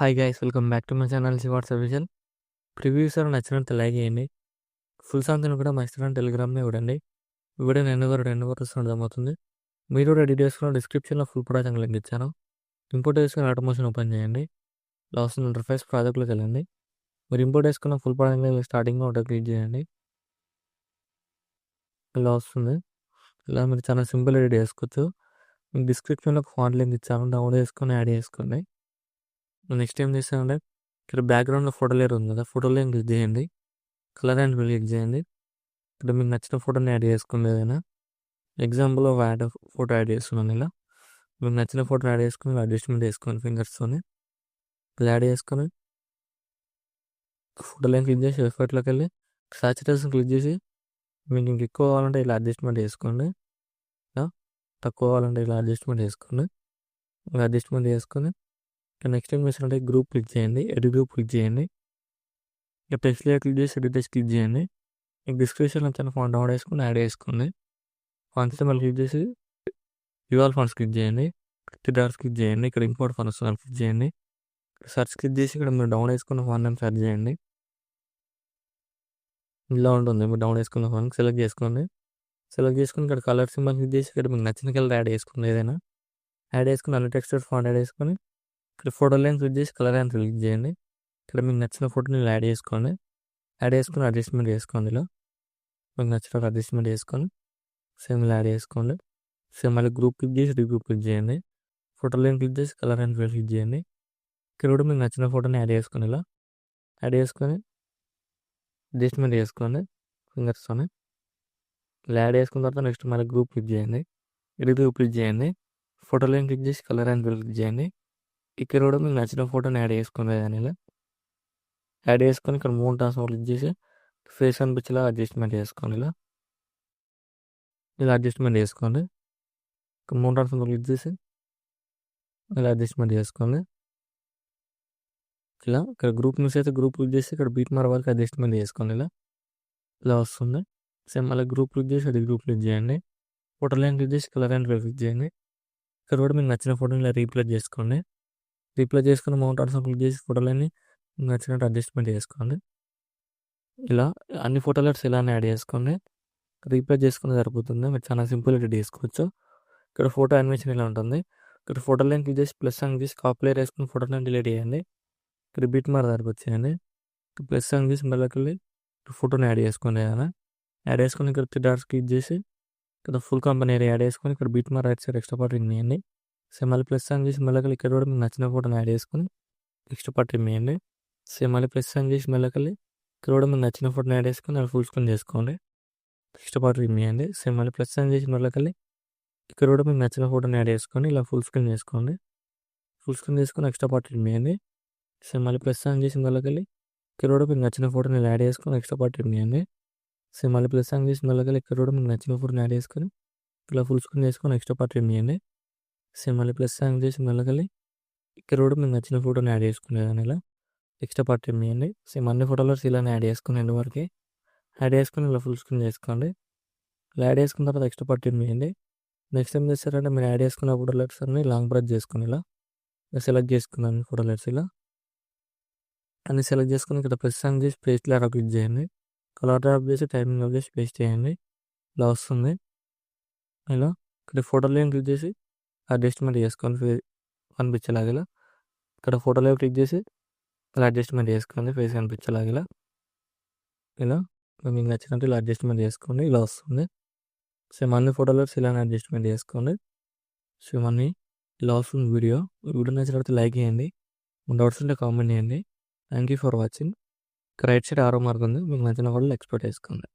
Hi guys, welcome back to my channel Shivarts official. Previews నచ్చినట్టు like చేయండి. Full సాంగ్ని కూడా మా ఇన్స్టాగ్రామ్ టెలిగ్రామ్లో ఇవ్వండి. వీడియో రెండు వరకు అర్థమవుతుంది. మీరు కూడా డీటెయిల్స్లో డిస్క్రిప్షన్లో ఫుల్ ప్రొడక్ట్ లింక్ ఇచ్చాను. ఇంపోర్ట్ చేసుకుని ఆటోమోషన్ ఓపెన్ చేయండి. ఇలా వస్తుంది ఇంటర్ఫేస్. ప్రాజెక్ట్లోకి వెళ్ళండి. మీరు ఇంపోర్ట్ చేసుకున్న ఫుల్ ప్రొడక్ట్ స్టార్టింగ్లో ఒకటి క్లిక్ చేయండి. ఇలా వస్తుంది. ఇలా మీరు చాలా సింపుల్ ఎడిట్ చేసుకోవచ్చు. మీకు డిస్క్రిప్షన్లో ఫాంట్ లింక్ ఇచ్చాను, డౌన్లోడ్ చేసుకొని యాడ్ చేసుకోండి. నెక్స్ట్ ఏం చేస్తానంటే ఇక్కడ బ్యాక్గ్రౌండ్లో ఫోటో లేయర్ ఉంది కదా, ఫోటో లేయర్ క్లిక్ చేయండి. కలర్ అండ్ క్లిక్ చేయండి. ఇక్కడ మీకు నచ్చిన ఫోటోని యాడ్ చేసుకోండి. ఏదైనా ఎగ్జాంపుల్ ఒక ఫోటో యాడ్ చేస్తున్నాను. ఇలా మీకు నచ్చిన ఫోటోని యాడ్ చేసుకుని అడ్జస్ట్మెంట్ చేసుకోండి ఫింగర్స్తోని. ఇలా యాడ్ చేసుకొని ఫోటో లైన్ క్లిక్ చేసి ఎఫర్ట్లోకి వెళ్ళి సాచురేషన్ క్లిక్ చేసి మీకు ఇంక ఎక్కువ కావాలంటే ఇలా అడ్జస్ట్మెంట్ చేసుకోండి. ఇలా తక్కువ కావాలంటే ఇలా అడ్జస్ట్మెంట్ చేసుకోండి. ఇలా అడ్జస్ట్మెంట్ చేసుకొని నెక్స్ట్ ఏం చేస్తారంటే గ్రూప్ క్లిక్ చేయండి. ఎడిట్ గ్రూప్ క్లిక్ చేయండి. ఇక టెక్స్ట్ లేయర్ క్లిక్ చేసి ఎడిట్ టెక్స్ట్ క్లిక్ చేయండి. మీకు డిస్క్రిప్షన్లో వచ్చిన ఫాంట్ డౌన్లోడ్ చేసుకుని యాడ్ చేసుకోండి. ఫాంట్స్ మళ్ళీ క్లిక్ చేసి యువల్ ఫాంట్స్ క్లిక్ చేయండి. డాట్స్ క్లిక్ చేయండి. ఇక్కడ ఇంపోర్ట్ ఫాంట్స్ క్లిక్ చేయండి. సర్చ్ క్లిక్ చేసి ఇక్కడ మీరు డౌన్ చేసుకున్న ఫాంట్ నేమ్ సెర్చ్ చేయండి. ఇలా ఉంటుంది. మీరు డౌన్ చేసుకున్న ఫాంట్ సెలెక్ట్ చేసుకోండి. సెలెక్ట్ చేసుకుని ఇక్కడ కలర్ సింబల్ క్లిక్ చేసి ఇక్కడ మీకు నచ్చిన కలర్ యాడ్ చేసుకోండి. ఏదైనా యాడ్ చేసుకుని అన్ని టెక్స్చర్ ఫాంట్ యాడ్ చేసుకొని ఇక్కడ ఫోటో లైన్ క్లిక్ చేసి కలర్ అండ్ క్లిక్ చేయండి. ఇక్కడ మీకు నచ్చిన ఫోటోని ఇలా యాడ్ చేసుకోండి. యాడ్ చేసుకుని అడ్జస్ట్మెంట్ చేసుకోండి. ఇలా మీకు నచ్చిన అడ్జస్ట్మెంట్ చేసుకొని సేమ్ ఇలా యాడ్ చేసుకోండి. సేమ్ మళ్ళీ గ్రూప్ క్లిక్ చేసి రీగ్రూప్ క్లిక్ చేయండి. ఫోటో లైన్ క్లిక్ చేసి కలర్ అండ్ క్లిక్ చేయండి. ఇక్కడ కూడా మీకు నచ్చిన ఫోటోని యాడ్ చేసుకొని ఇలా యాడ్ చేసుకొని అడ్జస్ట్మెంట్ చేసుకోండి ఫింగర్స్తోనే. ఇలా యాడ్ చేసుకున్న తర్వాత నెక్స్ట్ మళ్ళీ గ్రూప్ క్లిక్ చేయండి. రీగ్రూప్ క్లిక్ చేయండి. ఫోటో లైన్ క్లిక్ చేసి కలర్ అండ్ క్లిక్ చేయండి. ఇక్కడ కూడా మీకు నచ్చిన ఫోటోని యాడ్ చేసుకోండి. దాని ఇలా యాడ్ చేసుకొని ఇక్కడ 3 ట్రాన్స్ఫర్ క్లిక్ చేసి ఫేస్ అనిపించేలా అడ్జస్ట్మెంట్ చేసుకోండి. ఇలా అడ్జస్ట్మెంట్ చేసుకోండి. ఇక్కడ 3 ట్రాన్స్ఫర్ క్లిక్ చేసి ఇలా అడ్జస్ట్మెంట్ చేసుకోండి. ఇలా ఇక్కడ గ్రూప్ న్యూస్ అయితే గ్రూప్ క్లిక్ చేసి ఇక్కడ బీట్ మార్ వరకు అడ్జస్ట్మెంట్ చేసుకోండి. ఇలా వస్తుంది. సేమ్ మళ్ళీ గ్రూప్ క్లిక్ చేసి అది గ్రూప్ క్లిక్ చేయండి. ఫోటో లైన్ క్లిక్ చేసి కలర్ అండ్ క్లిక్ చేయండి. ఇక్కడ కూడా మీకు నచ్చిన ఫోటోని ఇలా రీప్లేస్ చేసుకోండి. రీప్లేస్ చేసుకుని మౌంట్ ట్రాన్స్ఫర్ క్లిక్ చేసి ఫోటో లైన్ని నచ్చినట్టు అడ్జస్ట్మెంట్ చేసుకోండి. ఇలా అన్ని ఫోటోలెట్స్ ఇలానే యాడ్ చేసుకోండి. రీప్లేస్ చేసుకుని సరిపోతుంది. మీరు చాలా సింపుల్ ఎడిట్ చేసుకోవచ్చు. ఇక్కడ ఫోటో యానిమేషన్ ఇలా ఉంటుంది. ఇక్కడ ఫోటో లైన్ క్లిక్ చేసి ప్లస్ సాంగ్ చేసి కాపీ లేయర్ వేసుకుని ఫోటో లైన్ డిలీట్ చేయండి. ఇక్కడ బీట్ మార్ సరిపోచ్చేయండి. ప్లస్ సాంగ్ చేసి మళ్ళీ ఫోటోని యాడ్ చేసుకోండి. ఏదైనా యాడ్ చేసుకొని ఇక్కడ 3 డాట్స్ క్లిక్ చేసి ఇక్కడ ఫుల్ కంపెనీ ఏరియా యాడ్ చేసుకొని ఇక్కడ బీట్ మార్ right side extra part remove చేయండి. సేమ్ మళ్ళీ ప్లస్ సాంగ్ చేసి మళ్ళీ ఇక్కడ కూడా మీకు నచ్చిన ఫోటోని యాడ్ చేసుకొని ఎక్స్ట్రా పార్ట్ రిమూవ్ చేయండి. సేమ్ మళ్ళీ ప్లస్ సాంగ్ చేసి మళ్ళీ ఇక్కడ కూడా మీకు నచ్చిన ఫోటోని యాడ్ చేసుకొని అది ఫుల్ స్క్రీన్ చేసుకోండి. ఎక్స్ట్రా పార్ట్ రిమూవ్ చేయండి. సేమ్ మళ్ళీ ప్లస్ సాంగ్ చేసి మళ్ళీ ఇక్కడ కూడా మీకు నచ్చిన ఫోటోని యాడ్ చేసుకొని ఇలా ఫుల్ స్క్రీన్ చేసుకోండి. ఫుల్ స్క్రీన్ చేసుకొని ఎక్స్ట్రా పార్ట్ రిమూవ్ చేయండి. సేమ్ మళ్ళీ ప్లస్ సాంగ్ చేసి మళ్ళీ ఇక్కడ కూడా మీకు నచ్చిన ఫోటోని ఇలా యాడ్ చేసుకొని ఎక్స్ట్రా పార్ట్ రిమూవ్ చేయండి. సేమ్ మళ్ళీ ప్లస్ సాంగ్ చేసి మళ్ళీ ఇక్కడ కూడా మీకు నచ్చిన ఫోటోని యాడ్ చేసుకొని ఇలా ఫుల్ స్క్రీన్ చేసుకొని ఎక్స్ట్రా పార్ట్ రిమూవ్ చేయండి. సేమ్ మళ్ళీ ప్లస్ సాంగ్ చేసి మళ్ళీ ఇక్కడ కూడా మీకు నచ్చిన ఫోటోని యాడ్ చేసుకునేదాన్ని ఇలా ఎక్స్ట్రా పార్ట్ రిమూవ్ చేయండి. సేమ్ అన్ని ఫోటోలో ఇలానే యాడ్ చేసుకుని ఎండ్ వరకు యాడ్ చేసుకొని ఇలా ఫుల్ స్క్రీన్ చేసుకోండి. ఇలా యాడ్ చేసుకున్న తర్వాత ఎక్స్ట్రా పార్ట్ రిమూవ్ చేయండి. నెక్స్ట్ ఏం చేస్తారంటే మీరు యాడ్ చేసుకున్న ఫోటోలెట్స్ అన్ని లాంగ్ ప్రెస్ చేసుకుని ఇలా సెలెక్ట్ చేసుకున్నాను ఫోటోలెట్స్ ఇలా అన్ని సెలెక్ట్ చేసుకుని ఇక్కడ ప్రెస్ సాంగ్ చేసి పేస్ట్ లాగా క్లిక్ చేయండి. కలర్ డ్రాప్ చేసి టైమింగ్ ఆఫ్ చేసి పేస్ట్ చేయండి. ఇలా వస్తుంది. ఇలా ఇక్కడ ఫోటో లైన్ క్లిక్ చేసి అడ్జస్ట్మెంట్ చేసుకోండి కనిపించేలాగా. ఇక్కడ ఫోటో లైన్ క్లిక్ చేసి ఇలా అడ్జస్ట్మెంట్ చేసుకోండి ఫేస్ కనిపించేలాగా. ఇలా మీకు నచ్చినట్టు ఇలా అడ్జస్ట్మెంట్ చేసుకోండి. ఇలా వస్తుంది. సేమ్ అన్ని ఫోటోలెట్స్ ఇలానే అడ్జస్ట్మెంట్ చేసుకోండి. సేమ్ అన్ని ఇలా వస్తుంది. వీడియో నచ్చినట్టు లైక్ చేయండి. డౌట్స్ ఉంటే కామెంట్ చేయండి. Thank you for watching. Right side ఆరో మార్క్ ఉంది. మీకు నచ్చిన వాళ్ళు ఎక్స్పోర్ట్ చేసుకోండి.